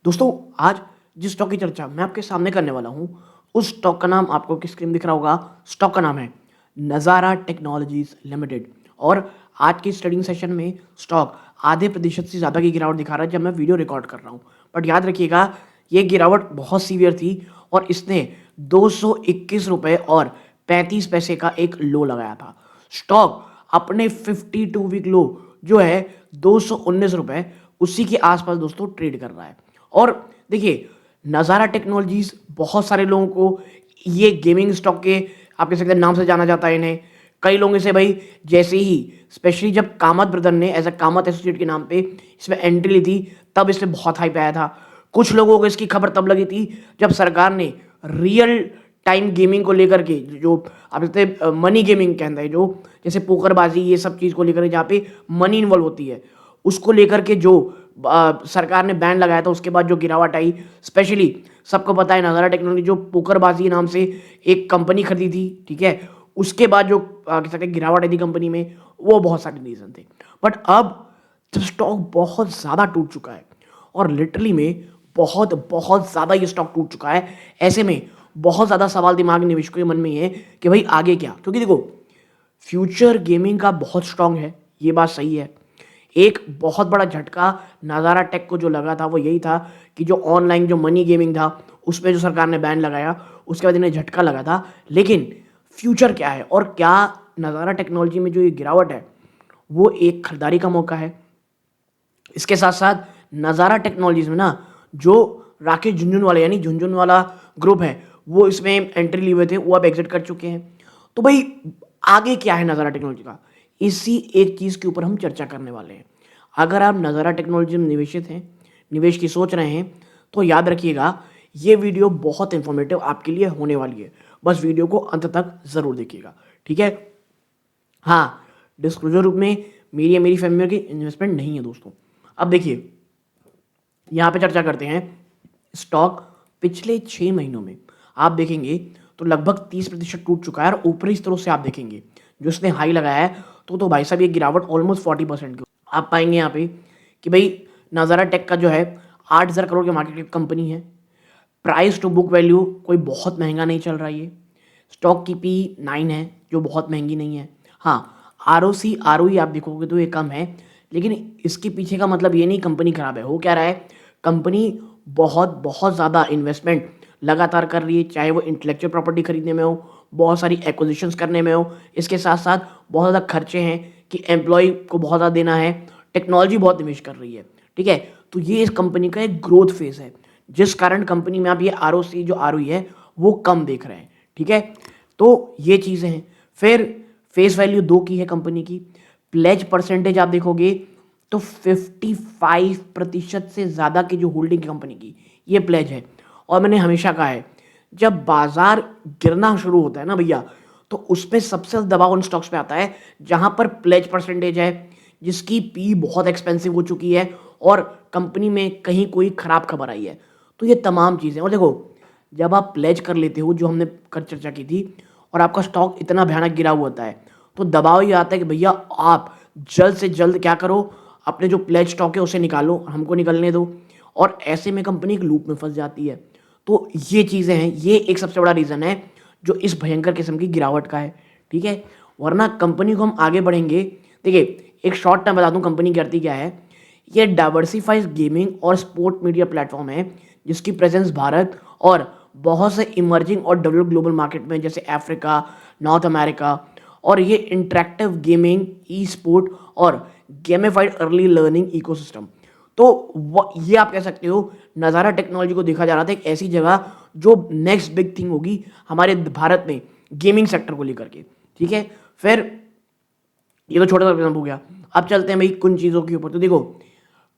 दोस्तों, आज जिस स्टॉक की चर्चा मैं आपके सामने करने वाला हूँ, उस स्टॉक का नाम आपको आपकी स्क्रीन दिख रहा होगा। स्टॉक का नाम है नज़ारा टेक्नोलॉजीज़ लिमिटेड। और आज के इस ट्रेडिंग सेशन में स्टॉक आधे प्रतिशत से ज़्यादा की गिरावट दिखा रहा है जब मैं वीडियो रिकॉर्ड कर रहा हूँ। बट याद रखिएगा, ये गिरावट बहुत सीवियर थी और इसने ₹221 और 35 पैसे का एक लो लगाया था। स्टॉक अपने 52 वीक लो जो है ₹219, उसी के आसपास दोस्तों ट्रेड कर रहा है। और देखिए, नज़ारा टेक्नोलॉजीज़ बहुत सारे लोगों को ये गेमिंग स्टॉक के आप कह सकते हैं नाम से जाना जाता है इन्हें। कई लोग इसे भाई जैसे ही स्पेशली जब कामत ब्रदर ने एज़ अ कामत एसोसिएट के नाम पे इसमें एंट्री ली थी, तब इससे बहुत हाइप आया था। कुछ लोगों को इसकी खबर तब लगी थी जब सरकार ने रियल टाइम गेमिंग को लेकर के जो आप कहते हैं मनी गेमिंग कहते हैं, जो जैसे पोकरबाजी ये सब चीज़ को लेकर जहाँ पे मनी इन्वॉल्व होती है, उसको लेकर के जो सरकार ने बैन लगाया था, उसके बाद जो गिरावट आई। स्पेशली सबको पता है नज़ारा टेक्नोलॉजी जो पोकरबाजी नाम से एक कंपनी खरीदी थी, ठीक है? उसके बाद जो कह सकते हैं गिरावट आई थी कंपनी में, वो बहुत सारे रीज़न थे। बट अब जब स्टॉक बहुत ज़्यादा टूट चुका है और लिटरली में बहुत बहुत ज़्यादा ये स्टॉक टूट चुका है, ऐसे में बहुत ज़्यादा सवाल दिमाग निवेशकों के मन में ये है कि भाई आगे क्या? क्योंकि देखो, फ्यूचर गेमिंग का बहुत स्ट्रांग है, ये बात सही है। एक बहुत बड़ा झटका नज़ारा टेक को जो लगा था वो यही था कि जो ऑनलाइन जो मनी गेमिंग था, उसपे जो सरकार ने बैन लगाया, उसके बाद इन्हें झटका लगा था। लेकिन फ्यूचर क्या है और क्या नज़ारा टेक्नोलॉजी में जो ये गिरावट है, वो एक खरीदारी का मौका है। इसके साथ-साथ नज़ारा टेक्नोलॉजीज़ में ना जो राकेश झुनझुनवाला यानी झुनझुनवाला ग्रुप है, वो इसमें एंट्री लिए हुए थे, वो अब एग्ज़िट कर चुके हैं। तो भई आगे क्या है नज़ारा टेक्नोलॉजी का? इसी एक चीज़ के ऊपर हम चर्चा करने वाले हैं। अगर आप नज़ारा टेक्नोलॉजी में निवेशित हैं, निवेश की सोच रहे हैं, तो याद रखिएगा ये वीडियो बहुत इन्फॉर्मेटिव आपके लिए होने वाली है। बस वीडियो को अंत तक ज़रूर देखिएगा, ठीक है? हाँ, डिस्क्लोज़र रूप में मेरी या मेरी फैमिली की इन्वेस्टमेंट नहीं है दोस्तों। अब देखिए, यहाँ पे चर्चा करते हैं स्टॉक पिछले 6 महीनों में आप देखेंगे तो लगभग 30% टूट चुका है और ऊपरी स्तरों से आप देखेंगे जो इसने हाई लगाया है तो भाई साहब ये गिरावट ऑलमोस्ट 40% की आप पाएंगे यहाँ पे कि भाई नज़ारा टेक का जो है 8,000 करोड़ की मार्केट कैप कंपनी है। प्राइस टू बुक वैल्यू कोई बहुत महंगा नहीं चल रहा है ये। स्टॉक की पी 9 है जो बहुत महंगी नहीं है। हाँ, R O C R O ई आप देखोगे तो ये कम है, लेकिन इसके पीछे का मतलब ये नहीं कंपनी खराब है। हो क्या रहा है, कंपनी बहुत बहुत ज़्यादा इन्वेस्टमेंट लगातार कर रही है, चाहे वो इंटेलेक्चुअल प्रॉपर्टी खरीदने में हो, बहुत सारी एक्विजिशंस करने में हो। इसके साथ साथ बहुत ज़्यादा खर्चे हैं कि एम्प्लॉय को बहुत ज़्यादा देना है, टेक्नोलॉजी बहुत निवेश कर रही है, ठीक है? तो ये इस कंपनी का एक ग्रोथ फेज है, जिस कारण कंपनी में आप ये आर ओ सी जो आर ओ ई है वो कम देख रहे हैं, ठीक है? तो ये चीज़ें हैं। फिर फेस वैल्यू 2 की है कंपनी की। प्लेज परसेंटेज आप देखोगे तो 55% से ज़्यादा की जो होल्डिंग कंपनी की ये प्लेज है। और मैंने हमेशा कहा है, जब बाजार गिरना शुरू होता है ना भैया, तो उसमें सबसे ज़्यादा दबाव उन स्टॉक्स पे आता है जहाँ पर प्लेज परसेंटेज है, जिसकी पी बहुत एक्सपेंसिव हो चुकी है और कंपनी में कहीं कोई खराब खबर आई है। तो ये तमाम चीज़ें, और देखो जब आप प्लेज कर लेते हो जो हमने कर चर्चा की थी और आपका स्टॉक इतना भयानक गिरा हुआ होता है, तो दबाव ये आता है कि भैया आप जल्द से जल्द क्या करो, अपने जो प्लेज स्टॉक है उसे निकालो, हमको निकलने दो। और ऐसे में कंपनी एक लूप में फंस जाती है। तो ये चीज़ें हैं, ये एक सबसे बड़ा रीज़न है जो इस भयंकर किस्म की गिरावट का है, ठीक है? वरना कंपनी को हम आगे बढ़ेंगे। देखिए, एक शॉर्ट टर्म बता दूं कंपनी करती क्या है। ये डाइवर्सिफाइड गेमिंग और स्पोर्ट मीडिया प्लेटफॉर्म है जिसकी प्रेजेंस भारत और बहुत से इमर्जिंग और डेवलप ग्लोबल मार्केट में जैसे अफ्रीका, नॉर्थ अमेरिका। और ये इंटरेक्टिव गेमिंग, ई स्पोर्ट और गेमिफाइड अर्ली लर्निंग इकोसिस्टम। तो ये आप कह सकते हो नज़ारा टेक्नोलॉजी को देखा जा रहा था एक ऐसी जगह जो नेक्स्ट बिग थिंग होगी हमारे भारत में गेमिंग सेक्टर को लेकर के, ठीक है? फिर ये तो छोटा सा एग्जाम्पल हो गया। अब चलते हैं भाई कुछ चीज़ों के ऊपर। तो देखो,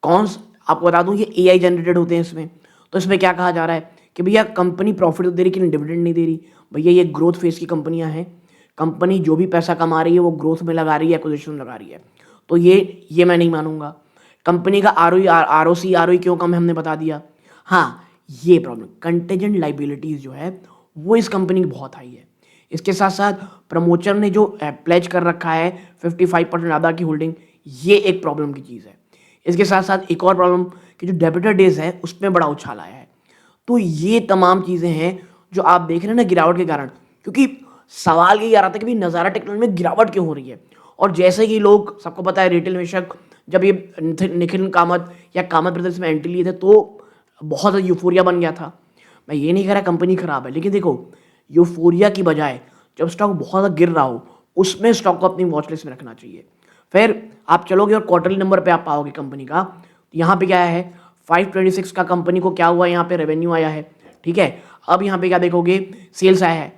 आपको बता दूं ये एआई जनरेटेड होते हैं इसमें। तो इसमें क्या कहा जा रहा है कि भैया कंपनी प्रॉफिट तो दे रही लेकिन डिविडेंड नहीं दे रही। भैया ये ग्रोथ फेज की कंपनियां हैं, कंपनी जो भी पैसा कमा रही है वो ग्रोथ में लगा रही है, एक्विजिशन में लगा रही है। तो ये मैं नहीं मानूंगा। कंपनी का R O C R O क्यों कम है हमने बता दिया। हाँ, ये प्रॉब्लम कंटेजेंट लाइबिलिटीज जो है वो इस कंपनी की बहुत हाई है। इसके साथ साथ प्रमोटर ने जो प्लेज कर रखा है 55% ज़्यादा की होल्डिंग, ये एक प्रॉब्लम की चीज़ है। इसके साथ साथ एक और प्रॉब्लम कि जो डेबिटर डेज है उसमें बड़ा उछाल आया है। तो ये तमाम चीज़ें हैं जो आप देख रहे हैं ना गिरावट के कारण, क्योंकि सवाल यही आ रहा था कि भाई नज़ारा टेक्नोलॉजी में गिरावट क्यों हो रही है। और जैसे कि लोग, सबको पता है रिटेल निवेशक जब ये निखिल कामत या कामत ब्रदर्स में एंट्री लिए थे तो बहुत ज़्यादा यूफोरिया बन गया था। मैं ये नहीं कह रहा कंपनी खराब है, लेकिन देखो यूफोरिया की बजाय जब स्टॉक बहुत ज़्यादा गिर रहा हो उसमें स्टॉक को अपनी वॉच लिस्ट में रखना चाहिए। फिर आप चलोगे और क्वार्टरली नंबर पे आप पाओगे कंपनी का, यहाँ पे क्या है 526 का कंपनी को क्या हुआ, यहाँ पे रेवेन्यू आया है। ठीक है, अब यहाँ पे क्या देखोगे, सेल्स आया है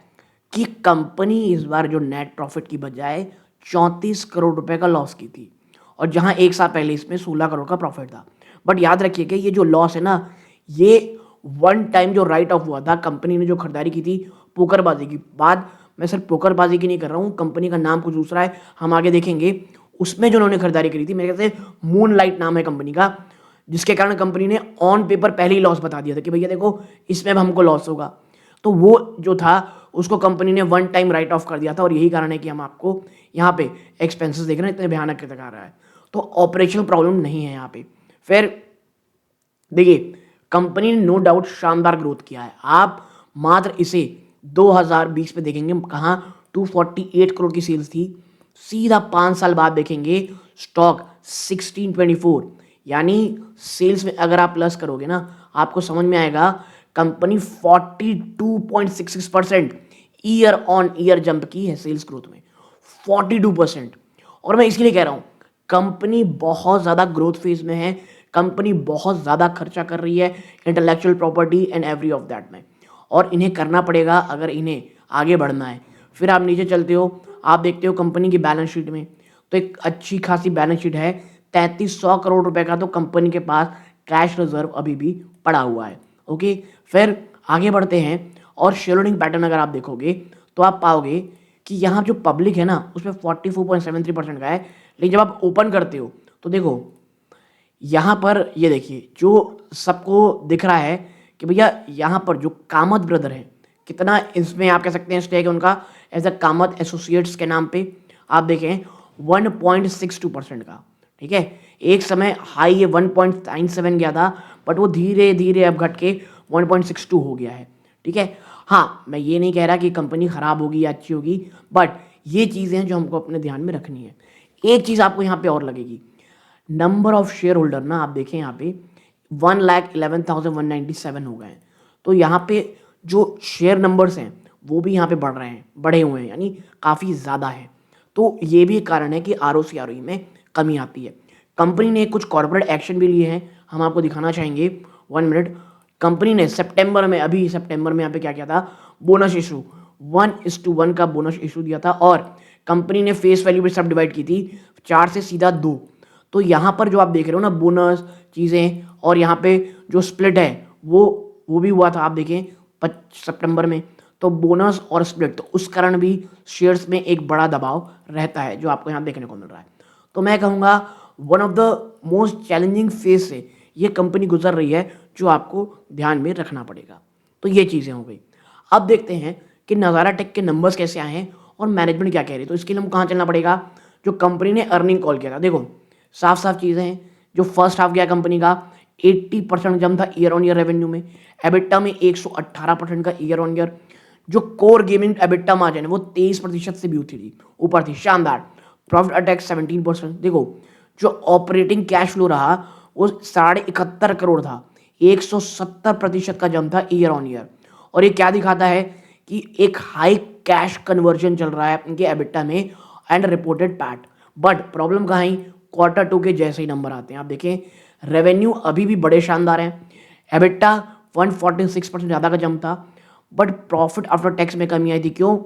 कि कंपनी इस बार जो नेट प्रॉफिट की बजाय 34 करोड़ रुपए का लॉस की थी, और जहां एक साल पहले इसमें 16 करोड़ का प्रॉफिट था। बट याद रखिए कि ये जो लॉस है ना, ये वन टाइम जो राइट ऑफ हुआ था कंपनी ने जो खरीदारी की थी पोकरबाजी की बाद, मैं सिर्फ पोकरबाजी की नहीं कर रहा हूँ, कंपनी का नाम कुछ दूसरा है, हम आगे देखेंगे। उसमें जो उन्होंने खरीदारी करी थी, मेरे ख्याल से मून लाइट नाम है कंपनी का, जिसके कारण कंपनी ने ऑन पेपर पहले ही लॉस बता दिया था कि भैया देखो इसमें अब हमको लॉस होगा। तो वो जो था उसको कंपनी ने वन टाइम राइट ऑफ कर दिया था, और यही कारण है कि हम आपको यहाँ पे एक्सपेंसेस देख रहे हैं इतने भयानक दिखा रहा है। तो ऑपरेशनल प्रॉब्लम नहीं है यहाँ पे। फिर देखिए कंपनी ने नो डाउट शानदार ग्रोथ किया है। आप मात्र इसे 2020 में देखेंगे कहाँ 248 करोड़ की सेल्स थी, सीधा 5 साल बाद देखेंगे स्टॉक 1624, यानी सेल्स में अगर आप प्लस करोगे ना आपको समझ में आएगा company 42.66% year on year jump की है सेल्स ग्रोथ में, 42%। और मैं इसलिए कह रहा हूं कंपनी बहुत ज़्यादा ग्रोथ फेज में है, कंपनी बहुत ज़्यादा खर्चा कर रही है intellectual property and every of that में, और इन्हें करना पड़ेगा अगर इन्हें आगे बढ़ना है। फिर आप नीचे चलते हो, आप देखते हो कंपनी की बैलेंस शीट में, तो एक अच्छी खासी बैलेंस शीट है, 3300 करोड़ रुपए का तो कंपनी के पास कैश रिजर्व अभी भी पड़ा हुआ है। ओके, फिर आगे बढ़ते हैं और शेयर होल्डिंग पैटर्न अगर आप देखोगे तो आप पाओगे कि यहाँ जो पब्लिक है ना उसमें 44.73% का है, लेकिन जब आप ओपन करते हो तो देखो यहाँ पर ये देखिए जो सबको दिख रहा है कि भैया यहाँ पर जो कामत ब्रदर है कितना इसमें आप कह सकते हैं स्टेक है उनका एज अ कामत एसोसिएट्स के नाम पे, आप देखें 1.62% का। ठीक है, एक समय हाई ये 1.97 गया था, बट वो धीरे धीरे अब घट के 1.62 हो गया है। ठीक है, हाँ मैं ये नहीं कह रहा कि कंपनी खराब होगी या अच्छी होगी, बट ये चीज़ें हैं जो हमको अपने ध्यान में रखनी है। एक चीज़ आपको यहाँ पे और लगेगी, नंबर ऑफ शेयर होल्डर ना आप देखें यहाँ पे 1,11,197 हो गए हैं। तो यहाँ पे जो शेयर नंबर्स हैं वो भी यहाँ पे बढ़ रहे हैं, बढ़े हुए हैं, यानी काफ़ी ज़्यादा है। तो ये भी एक कारण है कि ROC ROE में कमी आती है। कंपनी ने कुछ कॉर्पोरेट एक्शन भी लिए हैं, हम आपको दिखाना चाहेंगे 1 मिनट। कंपनी ने सितंबर में, अभी सितंबर में यहाँ पे क्या किया था, बोनस इशू 1:1 का बोनस इशू दिया था, और कंपनी ने फेस वैल्यू भी सब डिवाइड की थी 4 से सीधा 2। तो यहाँ पर जो आप देख रहे हो ना बोनस चीज़ें, और यहाँ पे जो स्प्लिट है वो भी हुआ था, आप देखें सितंबर में। तो बोनस और स्प्लिट, तो उस कारण भी शेयर्स में एक बड़ा दबाव रहता है जो आपको यहाँ देखने को मिल रहा है। तो मैं कहूँगा one of the most challenging phase से ये कंपनी गुजर रही है जो आपको ध्यान में रखना पड़ेगा। तो ये चीज़ें हो गई। अब देखते हैं कि नज़ारा टेक के नंबर्स कैसे आए हैं और मैनेजमेंट क्या कह रही है। तो इसके लिए हम कहाँ चलना पड़ेगा, जो कंपनी ने अर्निंग कॉल किया था। देखो साफ साफ चीज़ें हैं, जो फर्स्ट हाफ गया कंपनी का 80% जम था ईयर ऑन ईयर रेवेन्यू में, एबिटा में 118% का ईयर ऑन ईयर, जो कोर गेमिंग एबिटा मार्जिन है वो 23% से भी ऊपर थी, शानदार। Profit attacks 17%। देखो जो ऑपरेटिंग कैश फ्लो रहा वो 71.5 करोड़ था, 170% का जम था ईयर ऑन ईयर। और ये क्या दिखाता है कि एक हाई कैश कन्वर्जन चल रहा है इनके एबिटा में and reported PAT. But problem कहाँ है, Q2 के जैसे ही नंबर आते हैं। आप देखें रेवेन्यू अभी भी बड़े शानदार हैं, एबिटा 146% ज़्यादा का जम था, बट प्रॉफिट आफ्टर टैक्स में कमी आई थी। क्यों,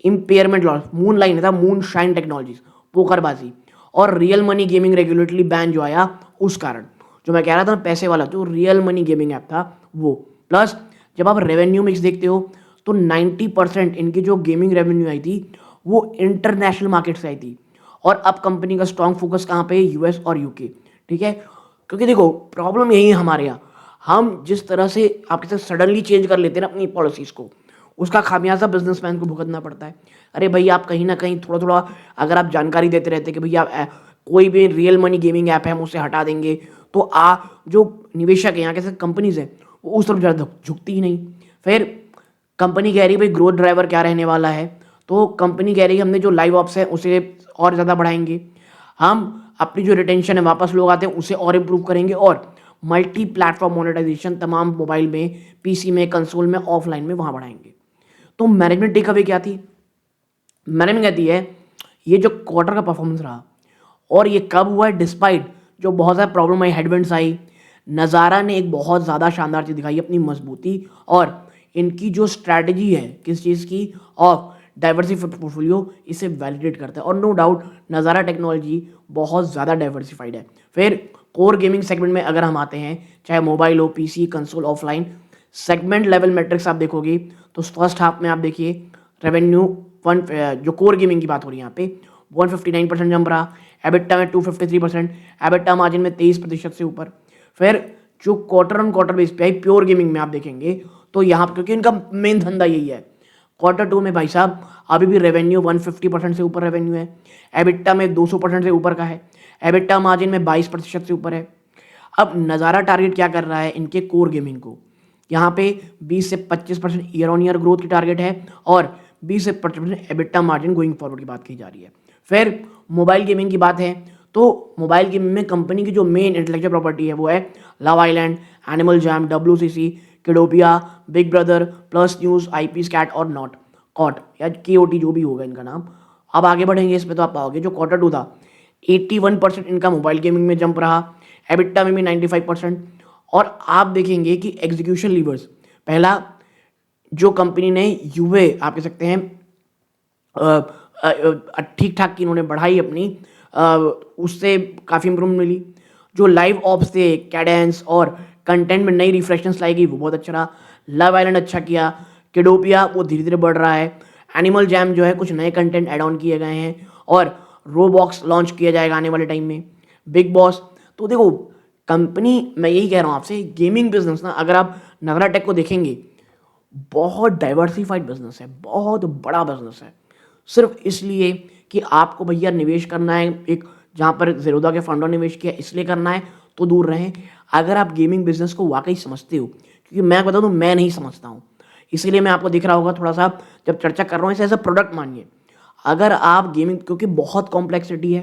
इम्पेयरमेंट लॉस, मून लाइन था, मून शाइन टेक्नोलॉजीज, पोकरबाजी, और real money gaming regulatory ban जो आया उस कारण, जो मैं कह रहा था पैसे वाला, जो रियल मनी गेमिंग ऐप था वो। प्लस जब आप रेवेन्यू मिक्स देखते हो तो 90% इनकी जो गेमिंग रेवेन्यू आई थी वो इंटरनेशनल मार्केट से आई थी, और अब कंपनी का स्ट्रॉन्ग फोकस कहाँ पे है, US और UK। ठीक है, क्योंकि देखो प्रॉब्लम यही है हमारे यहाँ, हम जिस तरह से आपके साथ सडनली चेंज कर लेते हैं ना अपनी पॉलिसीज़ को, उसका खामियाजा बिजनेसमैन को भुगतना पड़ता है। अरे भाई आप कहीं ना कहीं थोड़ा थोड़ा अगर आप जानकारी देते रहते कि भैया कोई भी रियल मनी गेमिंग ऐप है हम उसे हटा देंगे, तो जो निवेशक है यहाँ के कंपनीज है वो उस तरफ ज़्यादा झुकती ही नहीं। फिर कंपनी कह रही है भाई ग्रोथ ड्राइवर क्या रहने वाला है, तो कंपनी कह रही है हमने जो लाइव ऑप्स है उसे और ज़्यादा बढ़ाएंगे, हम अपनी जो रिटेंशन है वापस लोग आते हैं उसे और इम्प्रूव करेंगे, और मल्टी प्लेटफॉर्म मोनेटाइजेशन तमाम मोबाइल में, पीसी में, कंसोल में, ऑफलाइन में वहाँ बढ़ाएंगे। तो मैनेजमेंट टेक अवे क्या थी? मैनेजमेंट कहती है ये जो क्वार्टर का परफॉर्मेंस रहा और ये कब हुआ है, डिस्पाइट जो बहुत ज़्यादा प्रॉब्लम आई, हेडविंड्स आई, नज़ारा ने एक बहुत ज़्यादा शानदार चीज़ दिखाई, अपनी मजबूती और इनकी जो स्ट्रैटेजी है किस चीज़ की, ऑफ डाइवर्सिफाइड पोर्टफोलियो, इसे वैलिडेट करता है। और नो डाउट नज़ारा टेक्नोलॉजी बहुत ज़्यादा डाइवर्सिफाइड है। फिर कोर गेमिंग सेगमेंट में अगर हम आते हैं, चाहे मोबाइल हो, PC, console, offline, segment level matrix आप देखोगे तो फर्स्ट हाफ में आप देखिए रेवेन्यू जो कोर गेमिंग की बात हो रही है यहाँ पे 159% जंप रहा, एबिटा में 253%, एबिटा मार्जिन में 23% से ऊपर। फिर जो क्वार्टर ऑन क्वार्टर बेस पे आई प्योर गेमिंग में आप देखेंगे तो यहाँ पर, क्योंकि इनका मेन धंधा यही है, Q2 में भाई साहब अभी भी रेवेन्यू 150% से ऊपर रेवेन्यू है, एबिटा में 200% से ऊपर का है, एबिटा मार्जिन में 22% से ऊपर है। अब नज़ारा टारगेट क्या कर रहा है इनके कोर गेमिंग को, यहाँ पे 20 से 25% ईयर ऑन ईयर ग्रोथ की टारगेट है और 20 से 25% एबिटा मार्जिन गोइंग फॉरवर्ड की बात की जा रही है। फिर मोबाइल गेमिंग की बात है तो मोबाइल गेमिंग में कंपनी की जो मेन इंटेलेक्चुअल प्रॉपर्टी है वो है love island, animal jam, WCC, Kidopia, big brother, plus news, IP scat और नॉट कॉट या KOT जो भी होगा इनका नाम। अब आगे बढ़ेंगे इसमें तो आप पाओगे जो Q2 था 81% इनका मोबाइल गेमिंग में जंप रहा, एबिटा में भी 95%। और आप देखेंगे कि एग्जीक्यूशन लीवर्स, पहला जो कंपनी ने यूए आप कह सकते हैं ठीक ठाक की इन्होंने बढ़ाई अपनी, उससे काफ़ी इंप्रूवमेंट मिली। जो लाइव ऑप्स थे, कैडेंस और कंटेंट में नई रिफ्रेशमेंट्स लाई गई वो बहुत अच्छा रहा। लव आइलैंड अच्छा किया, किडोपिया वो धीरे धीरे बढ़ रहा है, एनिमल जैम जो है कुछ नए कंटेंट ऐड ऑन किए गए हैं और रोबॉक्स लॉन्च किया जाएगा आने वाले टाइम में, बिग बॉस। तो देखो कंपनी, मैं यही कह रहा हूँ आपसे, गेमिंग बिजनेस ना अगर आप नगरा टेक को देखेंगे बहुत डाइवर्सिफाइड बिजनेस है, बहुत बड़ा बिजनेस है। सिर्फ इसलिए कि आपको भैया निवेश करना है एक जहाँ पर ज़ेरोधा के फंडों निवेश किया इसलिए करना है तो दूर रहें। अगर आप गेमिंग बिजनेस को वाकई समझते हो, क्योंकि मैं बता दूँ मैं नहीं समझता हूँ, इसीलिए मैं आपको दिख रहा होगा थोड़ा सा जब चर्चा कर रहा हूँ इसे एज अ प्रोडक्ट मानिए। अगर आप गेमिंग, क्योंकि बहुत कॉम्प्लेक्सिटी है,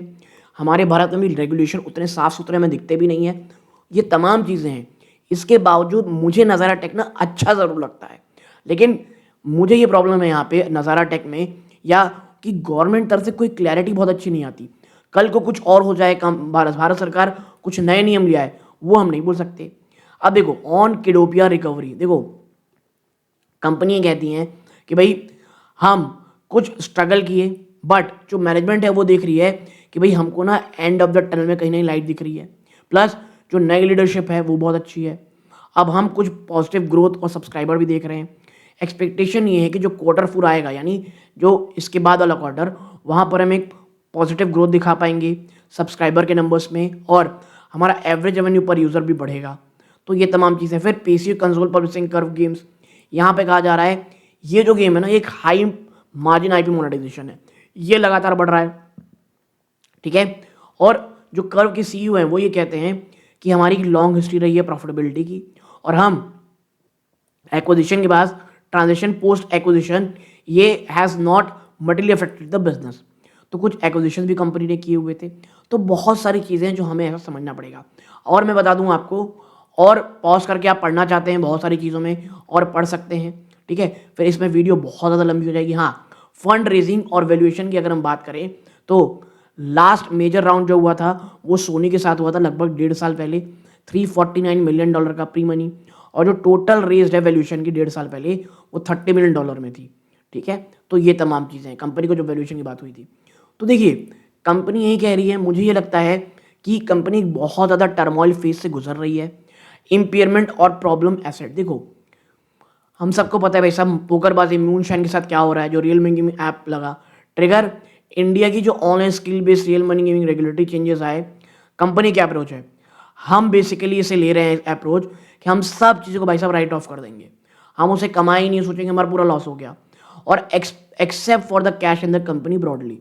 हमारे भारत में भी रेगुलेशन उतने साफ सुथरे में दिखते भी नहीं है, ये तमाम चीज़ें हैं, इसके बावजूद मुझे नज़ारा टेक ना अच्छा ज़रूर लगता है। लेकिन मुझे ये प्रॉब्लम है यहाँ पे नज़ारा टेक में, या कि गवर्नमेंट तरफ से कोई क्लैरिटी बहुत अच्छी नहीं आती। कल को कुछ और हो जाए, भारत सरकार कुछ नए नियम ले आए, वो हम नहीं बोल सकते। अब देखो ऑन किडोपिया रिकवरी, देखो कंपनियां कहती हैं कि भाई हम कुछ स्ट्रगल किए, बट जो मैनेजमेंट है वो देख रही है कि भाई हमको ना एंड ऑफ द टनल में कहीं ना लाइट दिख रही है, प्लस जो नई लीडरशिप है वो बहुत अच्छी है। अब हम कुछ पॉजिटिव ग्रोथ और सब्सक्राइबर भी देख रहे हैं। एक्सपेक्टेशन ये है कि जो Q4 आएगा, यानी जो इसके बाद वाला क्वार्टर, वहाँ पर हम एक पॉजिटिव ग्रोथ दिखा पाएंगे सब्सक्राइबर के नंबर्स में, और हमारा एवरेज रेवेन्यू पर यूज़र भी बढ़ेगा। तो ये तमाम चीज़ें। फिर PC console publishing curve games, यहाँ पे कहा जा रहा है ये जो गेम है ना एक हाई मार्जिन IP मोनेटाइजेशन है, ये लगातार बढ़ रहा है, ठीक है। और जो कर्व के CEO हैं वो ये कहते हैं कि हमारी लॉन्ग हिस्ट्री रही है प्रॉफिटेबिलिटी की, और हम एक्विजिशन के बाद ट्रांजेक्शन पोस्ट एक्विजिशन ये has not materially affected the business. तो कुछ एक्विजिशन भी कंपनी ने किए हुए थे। तो बहुत सारी चीज़ें हैं जो हमें ऐसा समझना पड़ेगा। और मैं बता दूं आपको, और पॉज करके आप पढ़ना चाहते हैं बहुत सारी चीज़ों में और पढ़ सकते हैं, ठीक है। फिर इसमें वीडियो बहुत ज़्यादा लंबी हो जाएगी। हाँ, फंड रेजिंग और वैल्यूएशन की अगर हम बात करें तो लास्ट मेजर राउंड जो हुआ था वो सोनी के साथ हुआ था लगभग 1.5 साल पहले, $349 मिलियन का प्री मनी, और जो टोटल रेज्ड है वैल्यूएशन की 1.5 साल पहले वो $30 मिलियन में थी, ठीक है। तो ये तमाम चीज़ें हैं कंपनी को जो वैल्यूएशन की बात हुई थी। तो देखिए कंपनी यही कह रही है, मुझे ये लगता है कि कंपनी बहुत ज़्यादा टर्मोइल फेज से गुजर रही है, इम्पेयरमेंट और प्रॉब्लम एसेट। देखो हम सबको पता है भाई साहब पोकरबाजी मूनशाइन के साथ क्या हो रहा है, जो रियल मनी गेमिंग ऐप लगा ट्रिगर, इंडिया की जो online skill based real money gaming regulatory changes आए, कंपनी क्या अप्रोच है, हम बेसिकली इसे ले रहे हैं अप्रोच कि हम सब चीज़ों को भाई साहब राइट ऑफ कर देंगे, हम उसे कमाई नहीं, सोचेंगे हमारा पूरा लॉस हो गया, और except for the cash in the company broadly,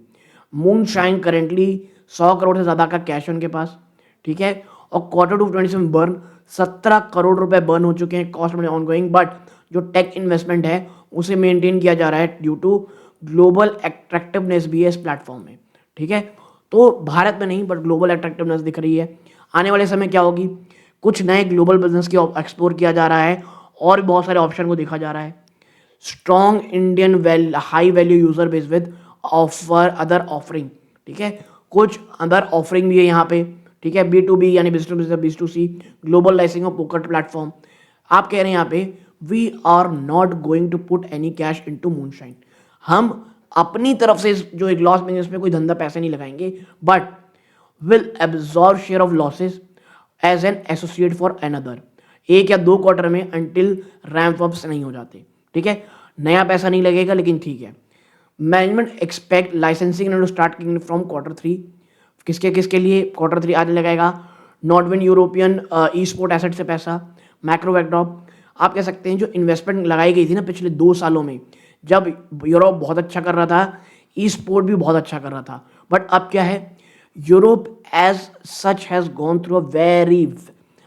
moonshine currently 100 crore से ज़्यादा का कैश है उनके पास, ठीक है। और क्वार्टर टू 27 बर्न 17 करोड़ रुपए बर्न हो चुके हैं कॉस्ट में ऑनगोइंग, बट जो टेक इन्वेस्टमेंट है उसे मेंटेन किया जा रहा है ड्यू टू ग्लोबल अट्रैक्टिवनेस भी है इस प्लेटफॉर्म में, ठीक है। तो भारत में नहीं बट ग्लोबल अट्रैक्टिवनेस दिख रही है। आने वाले समय क्या होगी, कुछ नए ग्लोबल बिजनेस की एक्सप्लोर किया जा रहा है और बहुत सारे ऑप्शन को देखा जा रहा है। Strong Indian high value user base with offer other offering, ठीक है। कुछ अदर ऑफरिंग भी है यहाँ पे, ठीक है। B2B यानी B2C global licensing of poker platform. आप कह रहे हैं यहाँ पे we are not going to put any cash into Moonshine, हम अपनी तरफ से जो एक लॉस में इसमें कोई धंधा पैसे नहीं लगाएंगे, but will absorb share of losses as an associate for another, 1 या 2 क्वार्टर में अंटिल रैंप अप्स नहीं हो जाते, ठीक है। नया पैसा नहीं लगेगा लेकिन ठीक है। Management expect licensing to start from Q3, किसके किसके लिए Q3 आने लगाएगा। Nodwin European e sport asset से पैसा, मैक्रो बैकड्रॉप। आप कह सकते हैं जो इन्वेस्टमेंट लगाई गई थी ना पिछले 2 सालों में, जब यूरोप बहुत अच्छा कर रहा था, ई स्पोर्ट भी बहुत अच्छा कर रहा था, बट अब क्या है, Europe as such has gone through a very,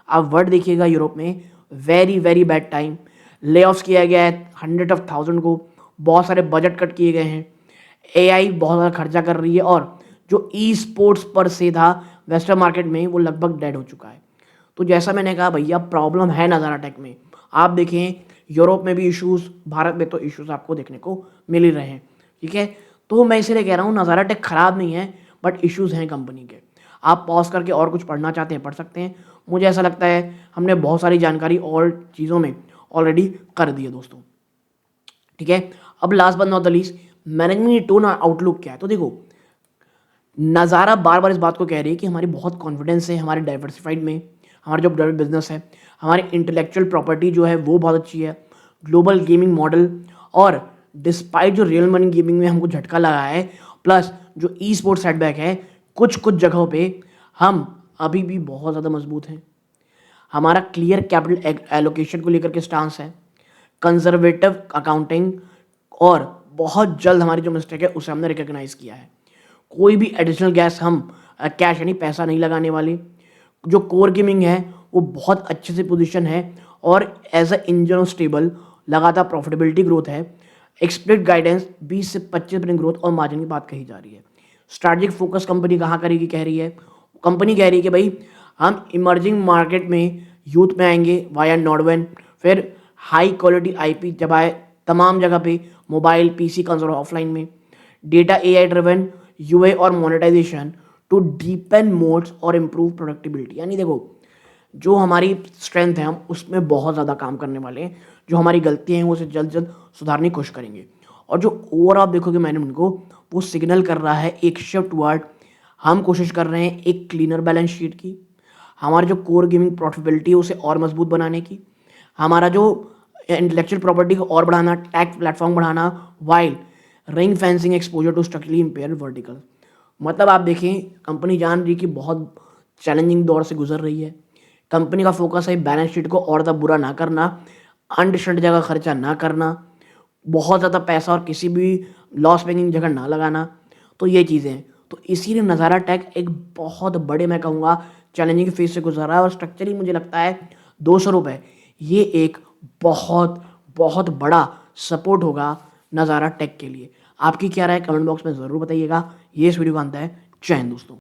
आप वर्ड देखिएगा यूरोप में, very very bad time. Layoffs किया गया है 100,000 को, बहुत सारे बजट कट किए गए हैं, AI बहुत ज़्यादा खर्चा कर रही है, और जो ई स्पोर्ट्स पर से था वेस्टर्न मार्केट में वो लगभग डेड हो चुका है। तो जैसा मैंने कहा भैया प्रॉब्लम है नज़ारा टेक में। आप देखें यूरोप में भी इश्यूज, भारत में तो इश्यूज आपको देखने को मिल ही रहे हैं, ठीक है। तो मैं इसीलिए कह रहा हूँ नज़ारा टेक खराब नहीं है बट इश्यूज हैं कंपनी के। आप पॉज करके और कुछ पढ़ना चाहते हैं पढ़ सकते हैं। मुझे ऐसा लगता है हमने बहुत सारी जानकारी और चीज़ों में ऑलरेडी कर दी है दोस्तों, ठीक है। अब last but not the least, management tone और आउटलुक क्या है। तो देखो नज़ारा बार बार इस बात को कह रही है कि हमारी बहुत कॉन्फिडेंस है हमारे डाइवर्सिफाइड में, हमारा जो डेवलप बिजनेस है, हमारी इंटेलेक्चुअल प्रॉपर्टी जो है वो बहुत अच्छी है, ग्लोबल गेमिंग मॉडल, और डिस्पाइट जो रियल मनी गेमिंग में हमको झटका लगा है, प्लस जो ई स्पोर्ट्स सेटबैक है, कुछ कुछ जगहों पे हम अभी भी बहुत ज़्यादा मजबूत हैं। हमारा क्लियर कैपिटल एलोकेशन को लेकर के स्टांस है, कंजर्वेटिव अकाउंटिंग, और बहुत जल्द हमारी जो मिस्टेक है उसे हमने रिकग्नाइज किया है। कोई भी एडिशनल गैस हम कैश यानी पैसा नहीं लगाने वाले। जो कोर गेमिंग है वो बहुत अच्छे से पोजीशन है और as a engine of stable लगातार प्रॉफिटेबिलिटी ग्रोथ है। एक्सपेक्ट गाइडेंस 20 से 25% ग्रोथ और मार्जिन की बात कही जा रही है। स्ट्रैटेजिक फोकस कंपनी कहाँ करेगी कह रही है, कंपनी कह रही है कि भाई हम इमर्जिंग मार्केट में यूथ में आएंगे वाया नॉर्डवेन, फिर हाई क्वालिटी IP जब आए तमाम जगह पे, मोबाइल PC कंसोल ऑफलाइन में, डेटा AI ड्रिवन UA और मोनेटाइजेशन टू डीपन मोड्स और इम्प्रूव प्रोडक्टिबिलिटी। यानी देखो जो हमारी स्ट्रेंथ है हम उसमें बहुत ज़्यादा काम करने वाले हैं, जो हमारी गलतियाँ हैं वो उसे जल्द जल्द सुधारने की कोशिश करेंगे। और जो ओवर आप देखोगे मैनेजमेंट को, वो सिग्नल कर रहा है एक शिफ्ट वर्ड, हम कोशिश कर रहे हैं एक क्लीनर बैलेंस शीट की, हमारी जो कोर गेमिंग प्रॉफिटेबिलिटी है उसे और मजबूत बनाने की, हमारा जो इंटेलेक्चुअल प्रॉपर्टी को और बढ़ाना, टैक्स प्लेटफॉर्म बढ़ाना, while ring fencing exposure to structurally impair vertical. मतलब आप देखें कंपनी जान रही है कि बहुत चैलेंजिंग दौर से गुजर रही है। कंपनी का फोकस है बैलेंस शीट को और ज़्यादा बुरा ना करना, अनडिस्टेंट जगह खर्चा ना करना, बहुत ज़्यादा पैसा और किसी भी लॉस मेकिंग जगह ना लगाना। तो ये चीज़ें हैं, तो इसीलिए नज़ारा टेक एक बहुत बड़े मैं कहूँगा चैलेंजिंग फेज से गुजर रहा है, और स्ट्रक्चरली मुझे लगता है 200 रुपये ये एक बहुत बहुत बड़ा सपोर्ट होगा नज़ारा टेक के लिए। आपकी क्या राय कमेंट बॉक्स में ज़रूर बताइएगा। ये इस वीडियो का अंत है। जय हिंद दोस्तों।